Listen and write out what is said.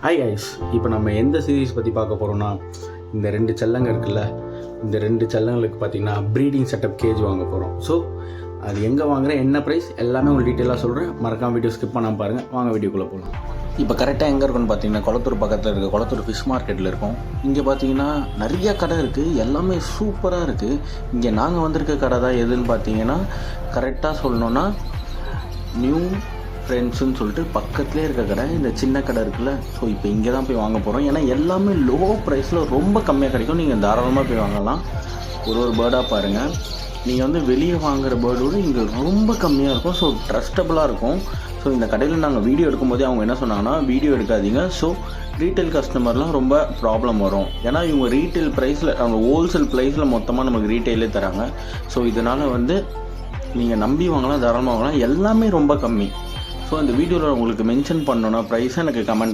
Hi guys, இப்போ நம்ம எந்த சீரீஸ் பற்றி பார்க்க போகிறோம்னா, இந்த 2 செல்லங்க இருக்குல்ல, இந்த 2 செல்லங்களுக்கு பார்த்திங்கன்னா ப்ரீடிங் செட்டப் கேஜ் வாங்க போகிறோம். ஸோ அது எங்கே வாங்குகிறேன், என்ன ப்ரைஸ் எல்லாமே உங்களுக்கு டீட்டெயிலாக சொல்கிறேன். மறக்காம வீடியோ ஸ்கிப் பண்ணாமல் பாருங்கள். வாங்க வீடியோக்குள்ளே போகலாம். இப்போ கரெக்டாக எங்கே இருக்குன்னு பார்த்தீங்கன்னா, குளத்தூர் பக்கத்தில் இருக்க குளத்தூர் ஃபிஷ் மார்க்கெட்டில் இருக்கும். இங்கே பார்த்தீங்கன்னா நிறைய கடை இருக்குது, எல்லாமே சூப்பராக இருக்குது. இங்கே நாங்கள் வந்திருக்க கடை தான் எதுன்னு பார்த்தீங்கன்னா, கரெக்டாக சொல்லணுன்னா நியூ ஃப்ரெண்ட்ஸுன்னு சொல்லிட்டு பக்கத்துலேயே இருக்க கடை. இந்த சின்ன கடை இருக்குல்ல, ஸோ இப்போ இங்கே தான் போய் வாங்க போகிறோம். ஏன்னா எல்லாமே லோ ப்ரைஸில் ரொம்ப கம்மியாக கிடைக்கும். நீங்கள் தாராளமாக போய் வாங்கலாம். ஒரு பேர்டாக பாருங்கள். நீங்கள் வெளியே வாங்குகிற பேர்டோடு இங்கே ரொம்ப கம்மியாக இருக்கும். ஸோ ட்ரஸ்டபுளாக இருக்கும். ஸோ இந்த கடையில் நாங்கள் வீடியோ எடுக்கும்போதே அவங்க என்ன சொன்னாங்கன்னா, வீடியோ எடுக்காதீங்க, ஸோ ரீட்டைல் கஸ்டமர்லாம் ரொம்ப ப்ராப்ளம் வரும். ஏன்னா இவங்க ரீட்டைல் ப்ரைஸில், அவங்க ஹோல்சேல் ப்ரைஸில் மொத்தமாக நமக்கு ரீட்டைலே தராங்க. ஸோ இதனால் நீங்கள் நம்பி வாங்கலாம், தாராளமாக வாங்கலாம். எல்லாமே ரொம்ப கம்மி. ஸோ இந்த வீடியோவில் உங்களுக்கு மென்ஷன் பண்ணணுன்னா ப்ரைஸை எனக்கு கமெண்ட்